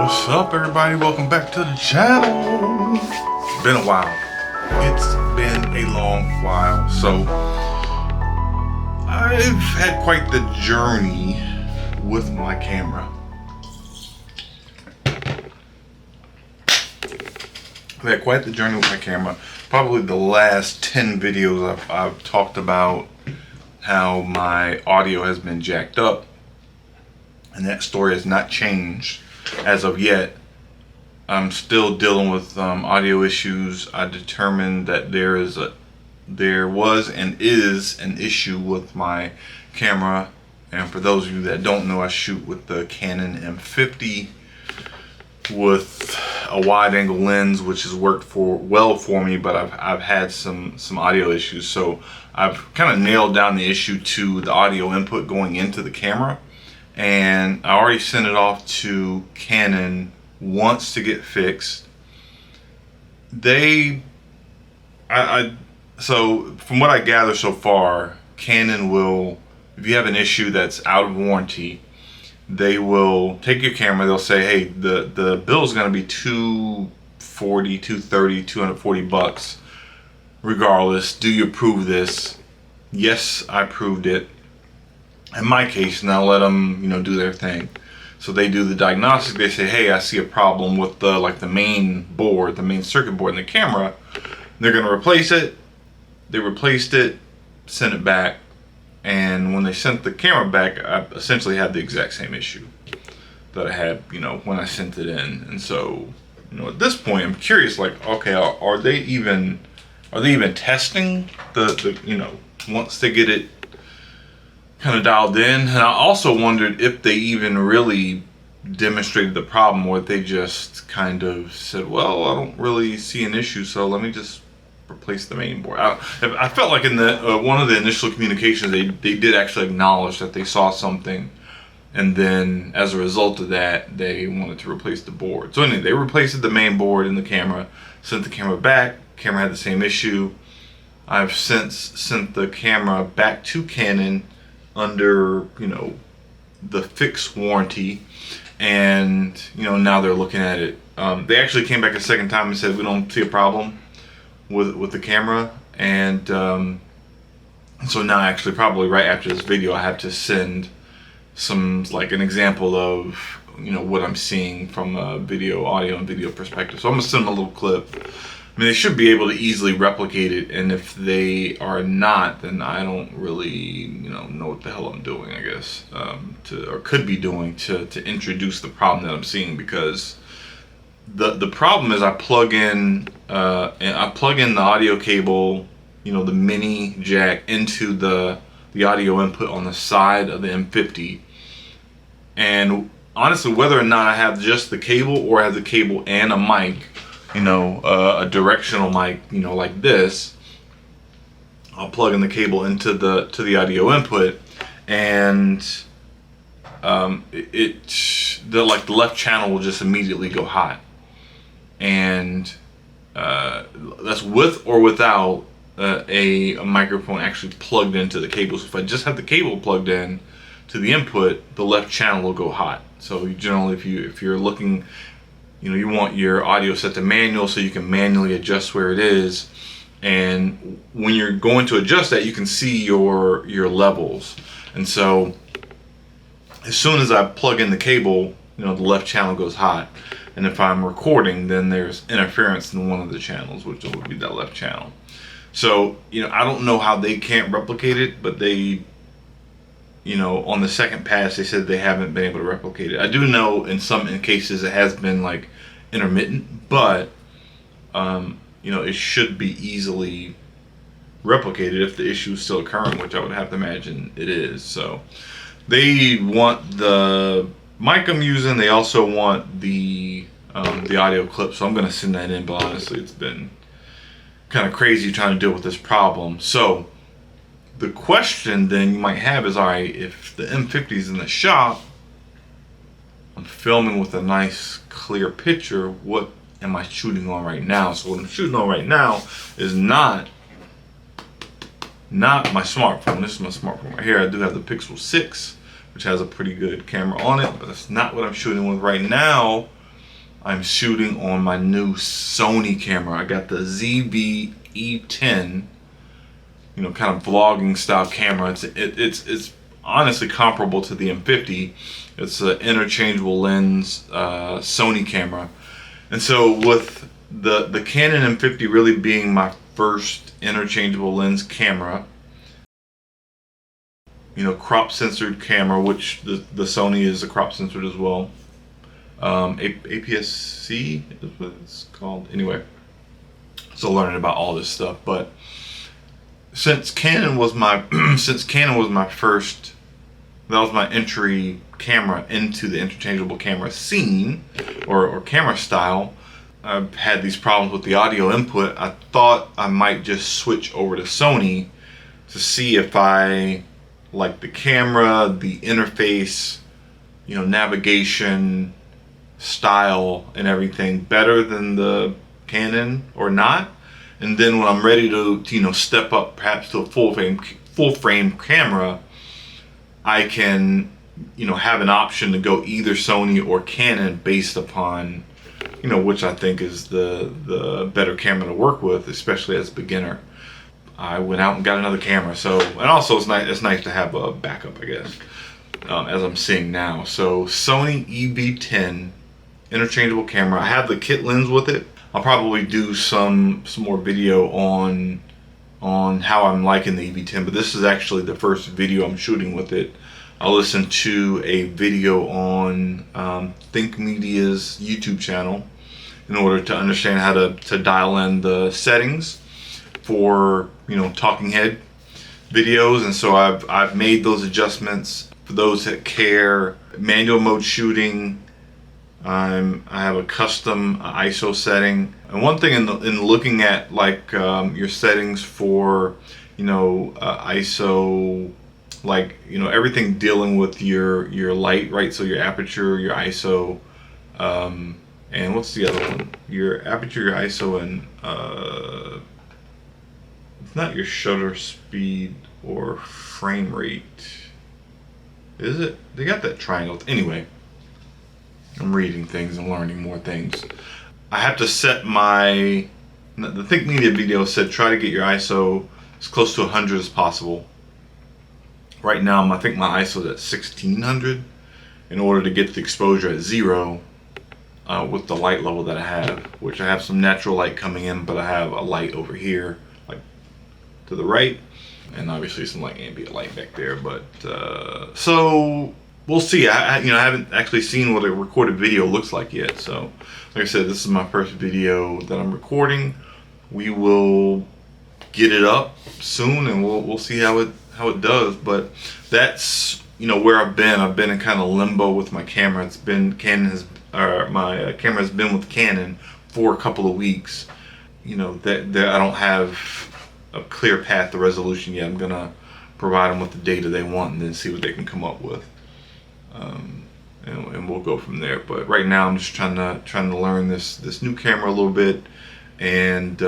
What's up, everybody? Welcome back to the channel. It's been a while. It's been a long while. So I've had quite the journey with my camera. Probably the last 10 videos I've talked about how my audio has been jacked up, and that story has not changed as of yet. I'm still dealing with audio issues. I determined that there was and is an issue with my camera. And for those of you that don't know, I shoot with the Canon M50 with a wide angle lens, which has worked well for me, but I've had some audio issues. So I've kind of nailed down the issue to the audio input going into the camera, and I already sent it off to Canon once to get fixed. So from what I gather so far, Canon will, if you have an issue that's out of warranty, they will take your camera. They'll say, hey, the bill is going to be $240, $230, $240 regardless. Do you approve this? Yes, I approved it. In my case, now let them, do their thing. So they do the diagnostic. They say, hey, I see a problem with the main board, the main circuit board in the camera. They're going to replace it. They replaced it, sent it back. And when they sent the camera back, I essentially had the exact same issue that I had, when I sent it in. And so, at this point, I'm curious, okay, are they even testing the once they get it kind of dialed in? And I also wondered if they even really demonstrated the problem, or if they just kind of said, well, I don't really see an issue, so let me just replace the main board. I felt like in the one of the initial communications, they did actually acknowledge that they saw something, and then as a result of that, they wanted to replace the board. So anyway, they replaced the main board in the camera, sent the camera back. Camera had the same issue. I've since sent the camera back to Canon under the fixed warranty, and now they're looking at it. They actually came back a second time and said we don't see a problem with the camera, and so now, actually, probably right after this video, I have to send some an example of what I'm seeing from a audio and video perspective. So I'm gonna send them a little clip. I mean, they should be able to easily replicate it, and if they are not, then I don't really know what the hell I'm doing, I guess, or could be doing to introduce the problem that I'm seeing, because the problem is I plug in the audio cable, the mini jack, into the audio input on the side of the M50, and honestly, whether or not I have just the cable or I have the cable and a mic, a directional mic, like this, I'll plug in the cable into the audio input, and the left channel will just immediately go hot. And that's with or without a microphone actually plugged into the cable. So if I just have the cable plugged in to the input, the left channel will go hot. So you generally, if you're looking, you want your audio set to manual so you can manually adjust where it is. And when you're going to adjust that, you can see your levels. And so as soon as I plug in the cable, the left channel goes hot. And if I'm recording, then there's interference in one of the channels, which would be that left channel. So, I don't know how they can't replicate it, but they, on the second pass, they said they haven't been able to replicate it. I do know in some cases it has been intermittent, but, it should be easily replicated if the issue is still occurring, which I would have to imagine it is. So they want the mic I'm using. They also want the audio clip, so I'm going to send that in. But honestly, it's been kind of crazy trying to deal with this problem. So the question then you might have is, all right, if the M50 is in the shop, I'm filming with a nice clear picture, what am I shooting on right now? So what I'm shooting on right now is not my smartphone. This is my smartphone right here. I do have the Pixel 6, which has a pretty good camera on it, but that's not what I'm shooting with right now. I'm shooting on my new Sony camera. I got the ZV-E10, you know, kind of vlogging style camera. It's honestly comparable to the M50. It's an interchangeable lens Sony camera. And so with the Canon M50 really being my first interchangeable lens camera, you know, crop censored camera, which the Sony is a crop censored as well. APS-C is what it's called. Anyway, still learning about all this stuff. But since Canon was my first, that was my entry camera into the interchangeable camera scene or camera style. I've had these problems with the audio input. I thought I might just switch over to Sony to see if I like the camera, the interface, you know, navigation, style, and everything better than the Canon or not. And then when I'm ready to you know, step up perhaps to a full frame camera, I can, you know, have an option to go either Sony or Canon based upon, you know, which I think is the better camera to work with, especially as a beginner. I went out and got another camera, so, and also it's nice to have a backup, I guess, as I'm seeing now. So Sony EV10 interchangeable camera. I have the kit lens with it. I'll probably do some more video on how I'm liking the EV10, but this is actually the first video I'm shooting with it. I'll listen to a video on Think Media's YouTube channel in order to understand how to dial in the settings for, you know, talking head videos. And so I've made those adjustments for those that care. Manual mode shooting, I have a custom ISO setting. And one thing in looking at like your settings for, you know, ISO, like, you know, everything dealing with your light, right? So your aperture, your ISO, and what's the other one? Your aperture, your ISO, and it's not your shutter speed or frame rate. Is it? They got that triangle. Anyway, I'm reading things and learning more things. I have to set the Think Media video said try to get your ISO as close to 100 as possible. Right now, I think my ISO is at 1600 in order to get the exposure at 0 with the light level that I have, which I have some natural light coming in, but I have a light over here, like to the right, and obviously some like ambient light back there. But so we'll see. I haven't actually seen what a recorded video looks like yet. So like I said, this is my first video that I'm recording. We will get it up soon, and we'll see how it does. But that's, you know, where I've been in kind of limbo with my camera. My camera has been with Canon for a couple of weeks. You know, that I don't have a clear path to resolution yet. I'm gonna provide them with the data they want and then see what they can come up with, and we'll go from there. But right now I'm just trying to learn this new camera a little bit, and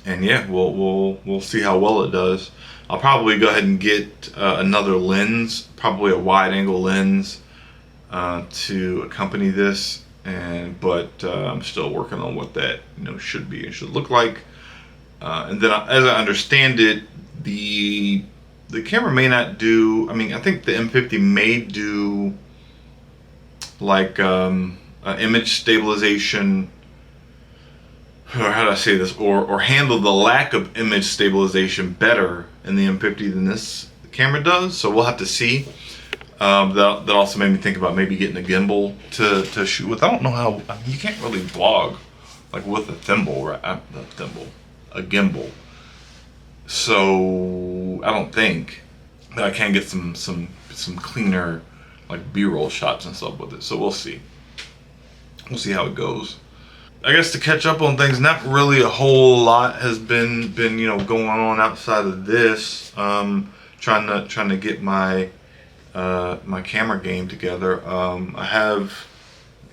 yeah, we'll see how well it does. I'll probably go ahead and get another lens, probably a wide angle lens, to accompany this. But I'm still working on what that, you know, should be and should look like. And then, as I understand it, the camera may not do. I mean, I think the M50 may do like image stabilization, or how do I say this, or handle the lack of image stabilization better in the M50 than this camera does. So we'll have to see. That also made me think about maybe getting a gimbal to shoot with. I don't know how. I mean, you can't really vlog like with a thimble, right? A gimbal. So I don't think that I can get some cleaner like B-roll shots and stuff with it. So we'll see. We'll see how it goes. I guess to catch up on things, not really a whole lot has been you know, going on outside of this. Trying to get my my camera game together. I have,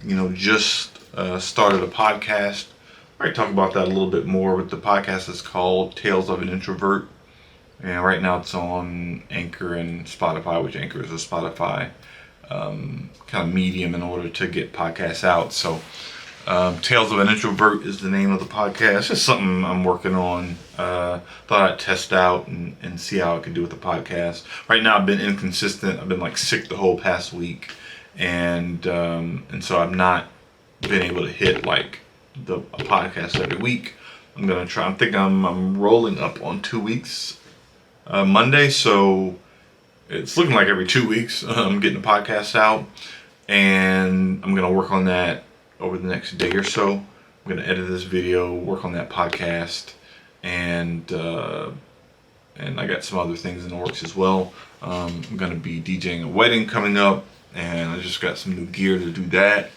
you know, just started a podcast. I might talk about that a little bit more, but the podcast is called Tales of an Introvert, and right now it's on Anchor and Spotify, which Anchor is a Spotify kind of medium in order to get podcasts out. So Tales of an Introvert is the name of the podcast. It's just something I'm working on. Thought I'd test out and see how I could do with the podcast. Right now I've been inconsistent. I've been like sick the whole past week, and so I've not been able to hit like a podcast every week. I'm gonna try. I'm thinking I'm rolling up on 2 weeks Monday, so it's looking like every 2 weeks I'm getting the podcast out, and I'm gonna work on that over the next day or so. I'm gonna edit this video, work on that podcast, and I got some other things in the works as well. I'm gonna be DJing a wedding coming up, and I just got some new gear to do that.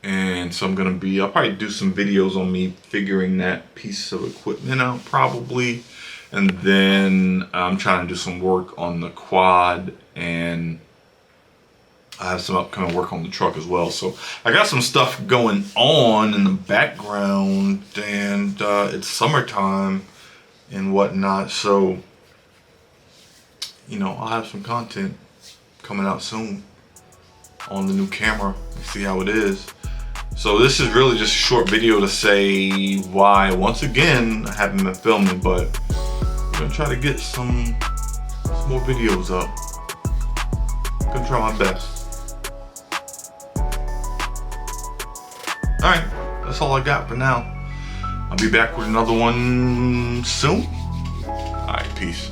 And so I'll probably do some videos on me figuring that piece of equipment out probably. And then I'm trying to do some work on the quad, and I have some upcoming work on the truck as well. So I got some stuff going on in the background, and it's summertime and whatnot. So, I'll have some content coming out soon on the new camera. Let's see how it is. So this is really just a short video to say why, once again, I haven't been filming, but I'm gonna try to get some more videos up. I'm gonna try my best. Alright, that's all I got for now. I'll be back with another one soon. Alright, peace.